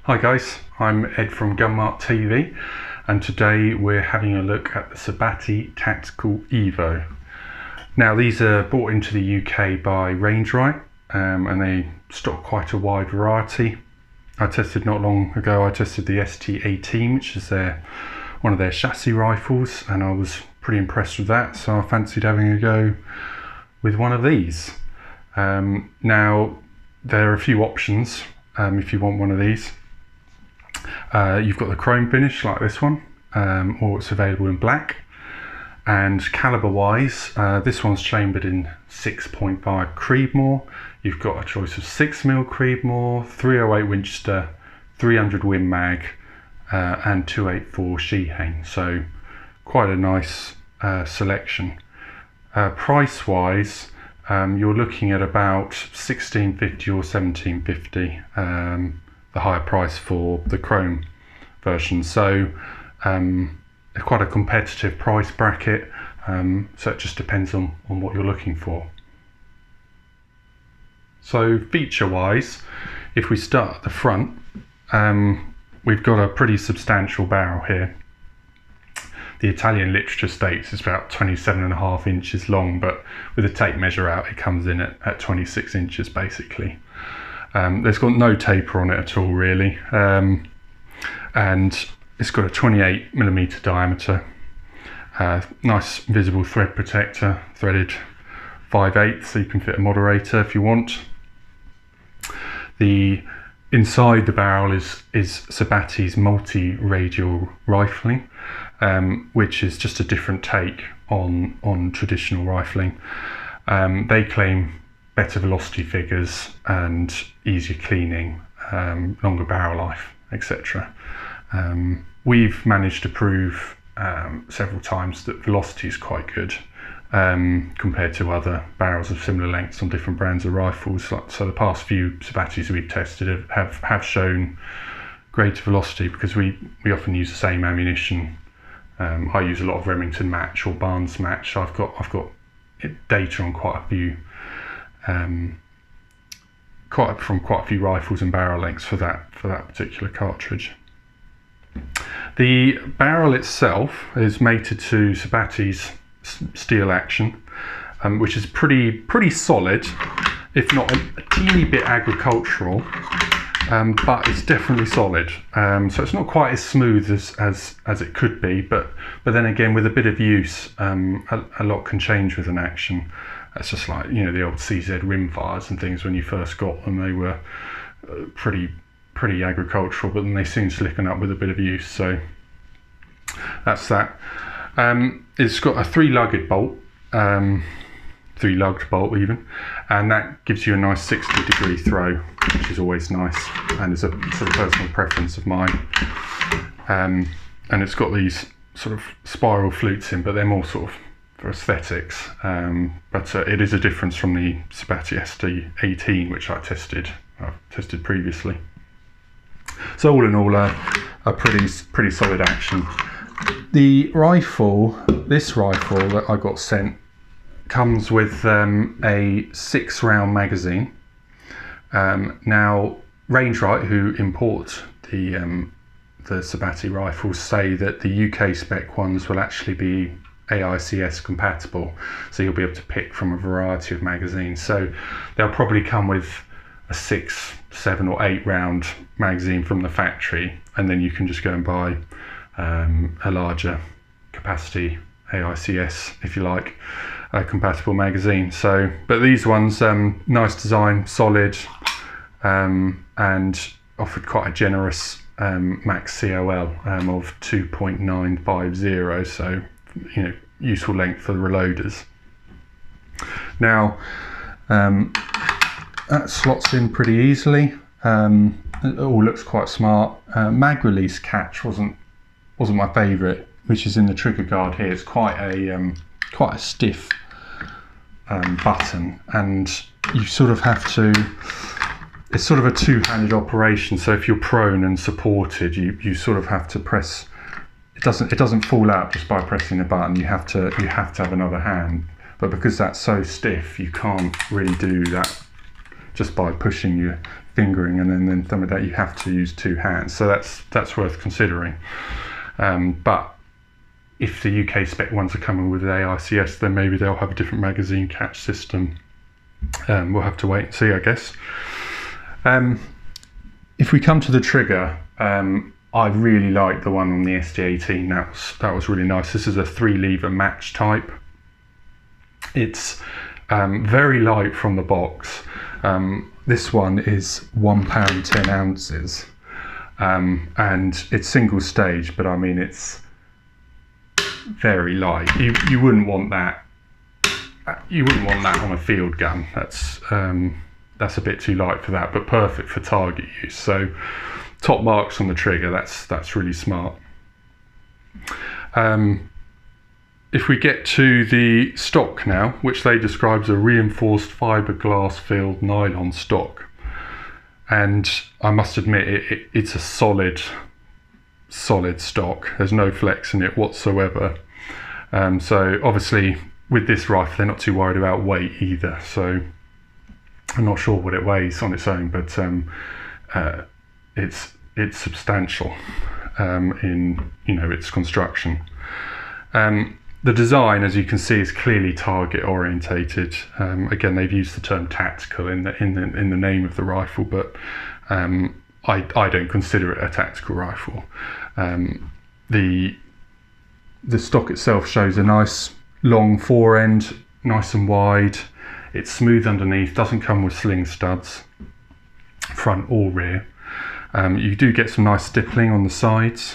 Hi guys, I'm Ed from Gun Mart TV, and today we're having a look at the Sabatti Tactical EVO. Now these are brought into the UK by Range Right, and they stock quite a wide variety. I tested not long ago, I tested the ST18, which is one of their chassis rifles, and I was pretty impressed with that, so I fancied having a go with one of these. Now there are a few options if you want one of these. You've got the chrome finish like this one, or it's available in black. And caliber wise, this one's chambered in 6.5 Creedmoor. You've got a choice of 6mm Creedmoor, 308 Winchester, 300 Win Mag, and 284 Sheehan. So quite a nice selection. Price wise, you're looking at about $16.50 or $17.50. The higher price for the chrome version, so quite a competitive price bracket, so it just depends on what you're looking for. So feature wise, if we start at the front, we've got a pretty substantial barrel here. The Italian literature states it's about 27.5 inches long, but with the tape measure out it comes in at 26 inches basically. There's got no taper on it at all really, and it's got a 28mm diameter, nice visible thread protector, threaded 5/8, so you can fit a moderator if you want. The inside the barrel is Sabatti's multi-radial rifling, which is just a different take on traditional rifling. They claim better velocity figures and easier cleaning, longer barrel life, etc. We've managed to prove several times that velocity is quite good compared to other barrels of similar lengths on different brands of rifles. So the past few Sabattis we've tested have shown greater velocity because we often use the same ammunition. I use a lot of Remington match or Barnes match. So I've got data on quite a few rifles and barrel lengths for that particular cartridge. The barrel itself is mated to Sabatti's steel action, which is pretty solid, if not a teeny bit agricultural, but it's definitely solid. So it's not quite as smooth as it could be, but then again, with a bit of use, a lot can change with an action. It's just like, the old CZ rimfires and things. When you first got them, they were pretty agricultural, but then they soon slicken up with a bit of use. So that's that. It's got a 3-lugged bolt, 3-lugged bolt even, and that gives you a nice 60-degree throw, which is always nice, and is a sort of personal preference of mine. And it's got these sort of spiral flutes in, but they're more sort of for aesthetics, but it is a difference from the Sabatti ST18, which I've tested previously. So all in all, a pretty solid action. The rifle, this rifle that I got sent, comes with a 6-round magazine. Now Range Right, who import the Sabatti rifles, say that the UK spec ones will actually be AICS compatible, so you'll be able to pick from a variety of magazines. So they'll probably come with a 6, 7 or 8 round magazine from the factory, and then you can just go and buy a larger capacity AICS, if you like, compatible magazine. So, but these ones, nice design, solid, and offered quite a generous max COL of 2.950, so useful length for the reloaders. Now that slots in pretty easily. It all looks quite smart. Mag release catch wasn't my favourite, which is in the trigger guard here. It's quite a stiff button, and you sort of have to. It's sort of a two-handed operation. So if you're prone and supported, you sort of have to press. It doesn't fall out just by pressing the button. You have to have another hand. But because that's so stiff, you can't really do that just by pushing your fingering, and then some of that you have to use 2 hands. So that's worth considering. But if the UK spec ones are coming with AICS, then maybe they'll have a different magazine catch system. We'll have to wait and see, I guess. If we come to the trigger, I really like the one on the SD18. That was really nice. This is a 3-lever match type. It's very light from the box. This one is £1 10 ounces, and it's single stage, but I mean it's very light. You wouldn't want that. You wouldn't want that on a field gun. That's a bit too light for that, but perfect for target use. So top marks on the trigger. That's really smart. If we get to the stock now, which they describe as a reinforced fiberglass filled nylon stock, and I must admit it's a solid stock. There's no flex in it whatsoever. So obviously with this rifle they're not too worried about weight either, so I'm not sure what it weighs on its own, but it's substantial in its construction. The design, as you can see, is clearly target orientated. Again, they've used the term tactical in the name of the rifle, but I don't consider it a tactical rifle. The stock itself shows a nice long fore end, nice and wide. It's smooth underneath, doesn't come with sling studs, front or rear. You do get some nice stippling on the sides,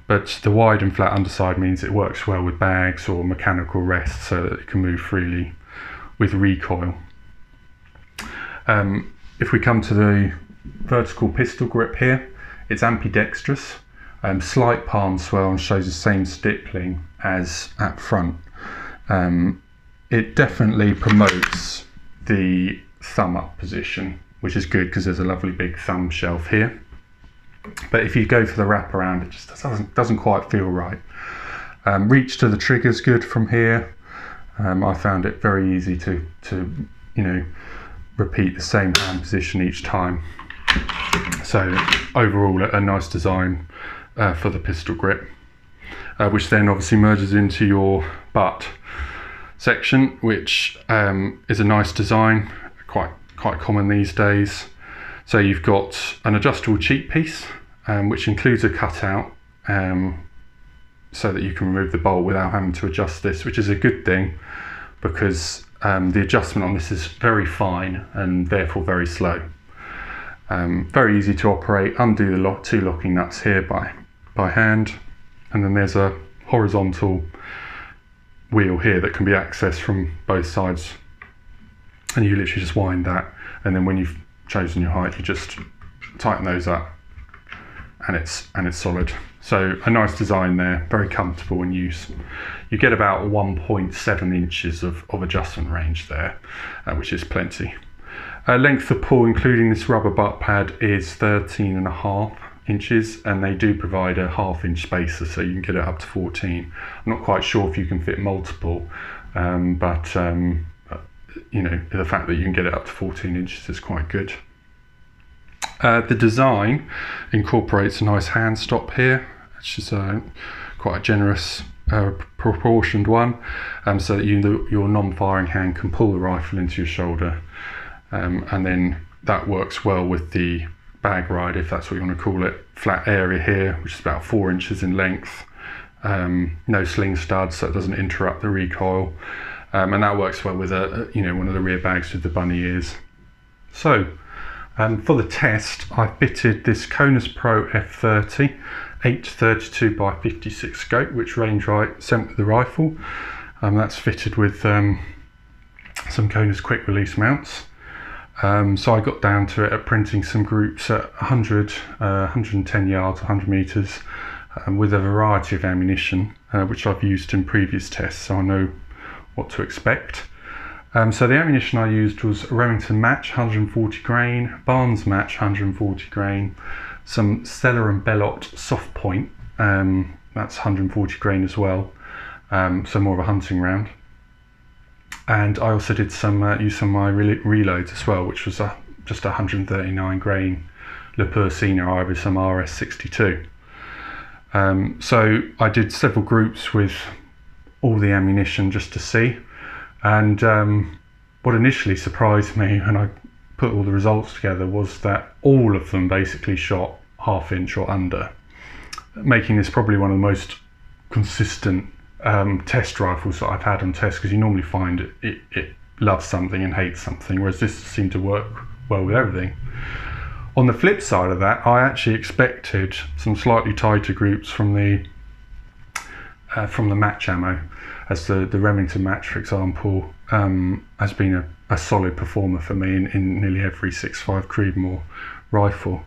but the wide and flat underside means it works well with bags or mechanical rests, so that it can move freely with recoil. If we come to the vertical pistol grip here, it's ambidextrous, slight palm swell, and shows the same stippling as at front. It definitely promotes the thumb up position, which is good because there's a lovely big thumb shelf here. But if you go for the wrap around, it just doesn't quite feel right. Reach to the trigger is good from here. I found it very easy to repeat the same hand position each time. So overall a nice design for the pistol grip, which then obviously merges into your butt section, which is a nice design, quite common these days. So you've got an adjustable cheek piece, which includes a cutout, so that you can remove the bolt without having to adjust this, which is a good thing because the adjustment on this is very fine and therefore very slow. Very easy to operate. Undo the 2 locking nuts here by hand, and then there's a horizontal wheel here that can be accessed from both sides, and you literally just wind that, and then when you've chosen your height, you just tighten those up, and it's solid. So a nice design there, very comfortable in use. You get about 1.7 inches of adjustment range there, which is plenty. Length of pull, including this rubber butt pad, is 13.5 inches, and they do provide a 1/2 inch spacer, so you can get it up to 14. I'm not quite sure if you can fit multiple, but the fact that you can get it up to 14 inches is quite good. The design incorporates a nice hand stop here, which is quite a generous proportioned one, so that your non-firing hand can pull the rifle into your shoulder, and then that works well with the bag ride, if that's what you want to call it. Flat area here, which is about 4 inches in length, no sling studs, so it doesn't interrupt the recoil, and that works well with one of the rear bags with the bunny ears. So for the test, I fitted this Konus Pro F30 832 by 56 scope, which range right sent the rifle. That's fitted with some Konus quick release mounts. So I got down to it at printing some groups at 100, 110 yards, 100 meters, with a variety of ammunition, which I've used in previous tests, so I know what to expect. So the ammunition I used was Remington Match 140 grain, Barnes Match 140 grain, some Stella and Bellot soft point, that's 140 grain as well, so more of a hunting round. And I also did some use of my reloads as well, which was just 139 grain Le Persina Irisum RS62. So I did several groups with all the ammunition just to see, and what initially surprised me when I put all the results together was that all of them basically shot 1/2 inch or under, making this probably one of the most consistent test rifles that I've had on test, because you normally find it loves something and hates something, whereas this seemed to work well with everything. On the flip side of that, I actually expected some slightly tighter groups from the match ammo, as the Remington match, for example, has been a solid performer for me in nearly every 6.5 Creedmoor rifle.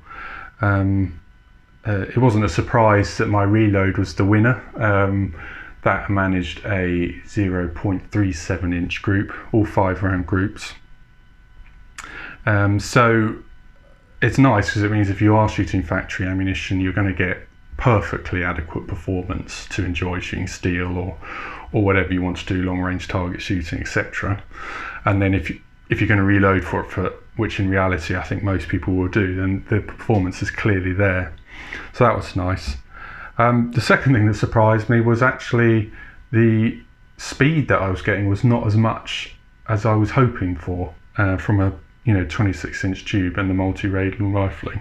It wasn't a surprise that my reload was the winner. That managed a 0.37 inch group, all 5 round groups. So it's nice because it means if you are shooting factory ammunition, you're going to get perfectly adequate performance to enjoy shooting steel or whatever you want to do, long range target shooting, etc. And then if you're going to reload for it, which in reality I think most people will do, then the performance is clearly there. So that was nice. The second thing that surprised me was actually the speed that I was getting was not as much as I was hoping for from a 26 inch tube and the multi-radial rifling.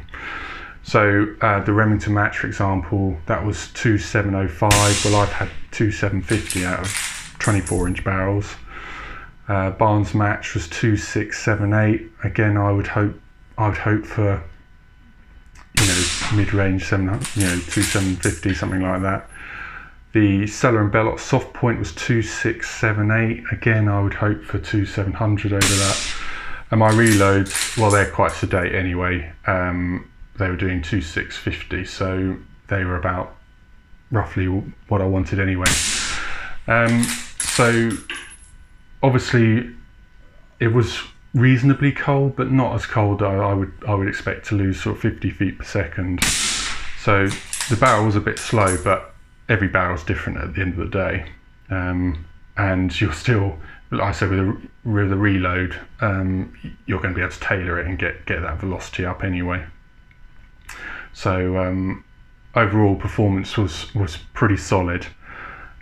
So the Remington match, for example, that was 2.705. Well, I've had 2.750 out of 24 inch barrels. Barnes match was 2.678. Again, I would hope for mid-range 2.750, something like that. The Seller and Bellot soft point was 2.678. Again, I would hope for 2.700 over that. And my reloads, well, they're quite sedate anyway. They were doing 2.650, so they were about roughly what I wanted anyway. So obviously it was reasonably cold, but not as cold that I would expect to lose sort of 50 feet per second. So the barrel was a bit slow, but every barrel's different at the end of the day. And you're still, like I said, with a reload, you're going to be able to tailor it and get that velocity up anyway. So overall performance was pretty solid.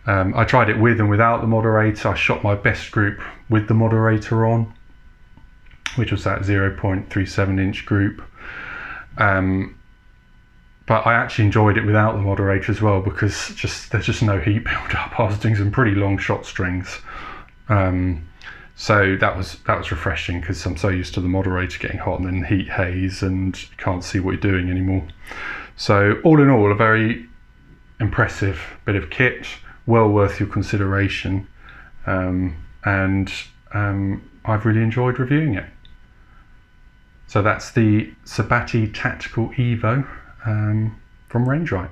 I tried it with and without the moderator. I shot my best group with the moderator on, which was that 0.37 inch group. But I actually enjoyed it without the moderator as well, because there's just no heat build up. I was doing some pretty long shot strings. So that was refreshing, because I'm so used to the moderator getting hot and then heat haze and you can't see what you're doing anymore. So all in all, a very impressive bit of kit, well worth your consideration, and I've really enjoyed reviewing it. So that's the Sabatti Tactical EVO from Range Right.